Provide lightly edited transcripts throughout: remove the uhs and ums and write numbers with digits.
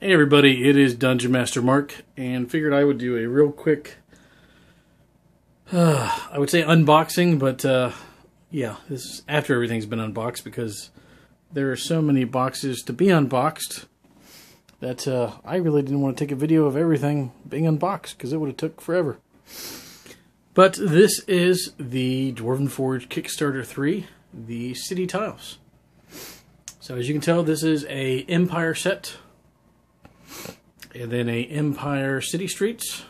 Hey everybody, it is Dungeon Master Mark, and figured I would do a real quick, I would say unboxing, but yeah, this is after everything's been unboxed because there are so many boxes to be unboxed that I really didn't want to take a video of everything being unboxed because it would have took forever. But this is the Dwarven Forge Kickstarter 3, the city tiles. So as you can tell, this is a Empire set. And then a Empire City Streets.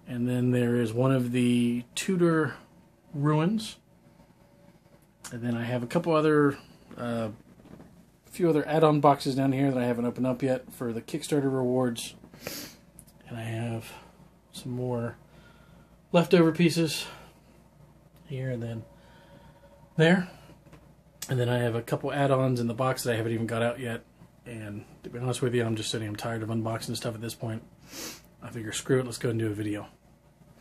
And then there is one of the Tudor ruins. And then I have a couple other, few other add-on boxes down here that I haven't opened up yet for the Kickstarter rewards. And I have some more leftover pieces here and then there. And then I have a couple add-ons in the box that I haven't even got out yet. And to be honest with you, I'm tired of unboxing stuff at this point. I figure, screw it, let's go and do a video.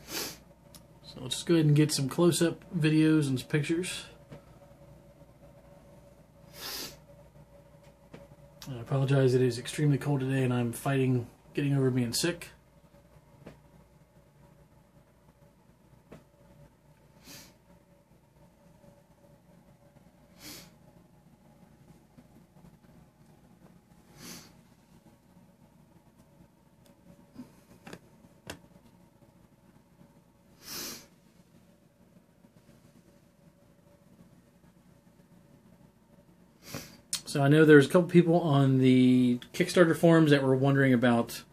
So let's just go ahead and get some close-up videos and some pictures. I apologize, it is extremely cold today and I'm fighting getting over being sick. So I know there's a couple people on the Kickstarter forums that were wondering about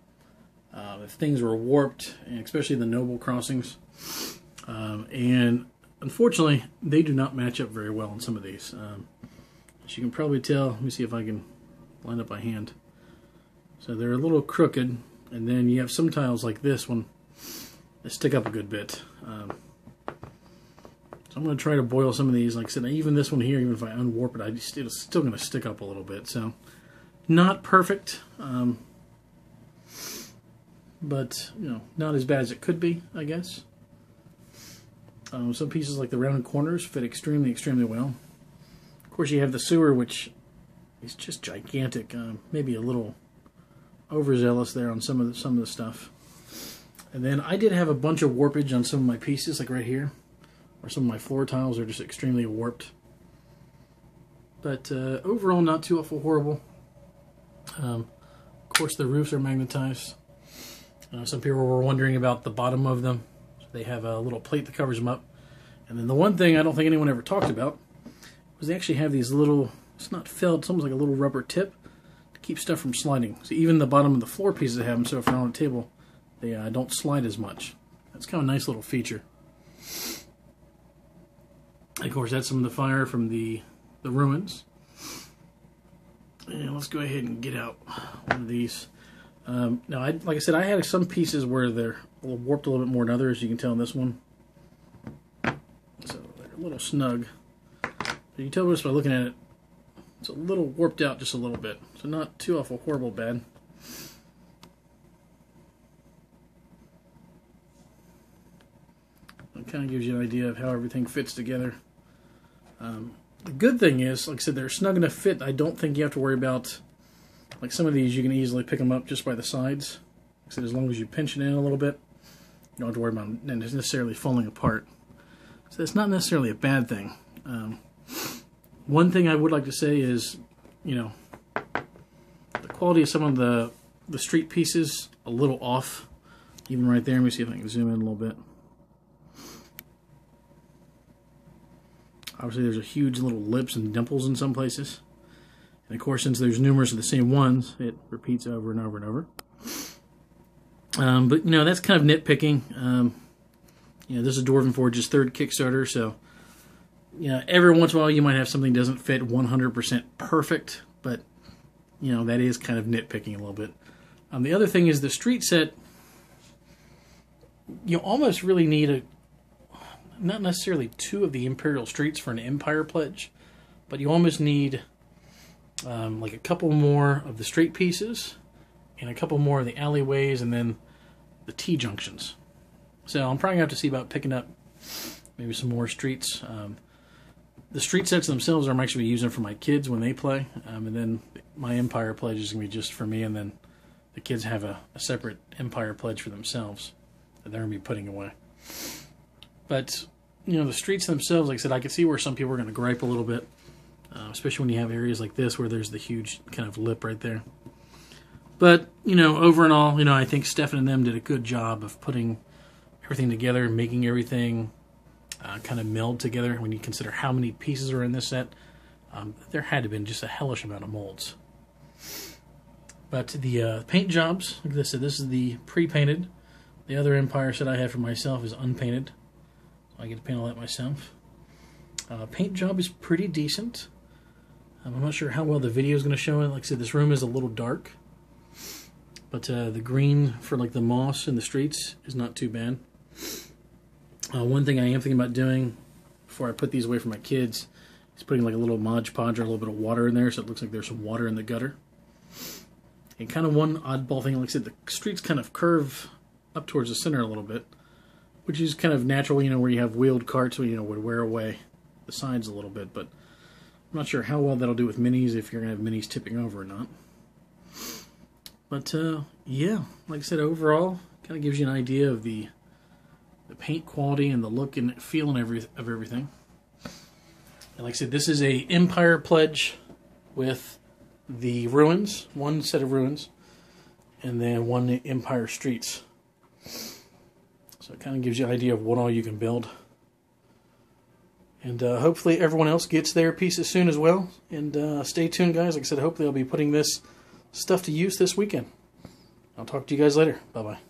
if things were warped, and especially the noble crossings. And unfortunately, they do not match up very well on some of these. As you can probably tell, let me see if I can line up by hand. So they're a little crooked, and then you have some tiles like this one that stick up a good bit. So I'm going to try to boil some of these. Like I said, even this one here, even if I unwarp it, it's still going to stick up a little bit. So, not perfect, but you know, not as bad as it could be, I guess. Some pieces like the rounded corners fit extremely, extremely well. Of course, you have the sewer, which is just gigantic. Maybe a little overzealous there on some of the stuff. And then I did have a bunch of warpage on some of my pieces, like right here. Or some of my floor tiles are just extremely warped. But overall, not too awful horrible. Of course, the roofs are magnetized. Some people were wondering about the bottom of them. So they have a little plate that covers them up. And then the one thing I don't think anyone ever talked about was they actually have these little, it's not felt, it's almost like a little rubber tip to keep stuff from sliding. So even the bottom of the floor pieces have them, so if they're on a table, they don't slide as much. That's kind of a nice little feature. Of course, that's some of the fire from the ruins. And let's go ahead and get out one of these. Now, like I said, I had some pieces where they're warped a little bit more than others. You can tell in this one. So they're a little snug. You can tell just by looking at it, it's a little warped out just a little bit. So not too awful horrible bad. It kind of gives you an idea of how everything fits together. The good thing is, like I said, they're snug enough fit. I don't think you have to worry about, like some of these, you can easily pick them up just by the sides. Like I said, as long as you pinch it in a little bit, you don't have to worry about them necessarily falling apart. So it's not necessarily a bad thing. One thing I would like to say is, you know, the quality of some of the street pieces, a little off. Even right there, let me see if I can zoom in a little bit. Obviously, there's a huge little lips and dimples in some places. And of course, since there's numerous of the same ones, it repeats over and over and over. But, you know, that's kind of nitpicking. You know, this is Dwarven Forge's third Kickstarter, so, you know, every once in a while you might have something that doesn't fit 100% perfect, but, you know, that is kind of nitpicking a little bit. The other thing is the street set, you almost really need not necessarily two of the Imperial streets for an Empire pledge, but you almost need like a couple more of the straight pieces and a couple more of the alleyways and then the T-junctions. So I'm probably going to have to see about picking up maybe some more streets. the street sets themselves I'm actually using for my kids when they play, and then my Empire Pledge is going to be just for me, and then the kids have a separate Empire Pledge for themselves that they're going to be putting away. But, you know, the streets themselves, like I said, I could see where some people are going to gripe a little bit, especially when you have areas like this where there's the huge kind of lip right there. But, you know, over and all, you know, I think Stefan and them did a good job of putting everything together and making everything kind of meld together. When you consider how many pieces are in this set, there had to have been just a hellish amount of molds. But the paint jobs, like I said, this is the pre-painted. The other Empire set I have for myself is unpainted. So I get to paint all that myself. Paint job is pretty decent. I'm not sure how well the video is going to show it. Like I said, this room is a little dark. But the green for like the moss in the streets is not too bad. One thing I am thinking about doing before I put these away for my kids is putting like a little Mod Podge or a little bit of water in there so it looks like there's some water in the gutter. And kind of one oddball thing, like I said, the streets kind of curve up towards the center a little bit, which is kind of natural, you know, where you have wheeled carts, you know, would wear away the sides a little bit, but I'm not sure how well that'll do with minis, if you're going to have minis tipping over or not. But, yeah, like I said, overall, kind of gives you an idea of the paint quality and the look and feel and of everything. And like I said, this is a Empire Pledge with the ruins, one set of ruins, and then one Empire Streets. So it kind of gives you an idea of what all you can build. And hopefully everyone else gets their pieces soon as well. And stay tuned, guys. Like I said, hopefully I'll be putting this stuff to use this weekend. I'll talk to you guys later. Bye-bye.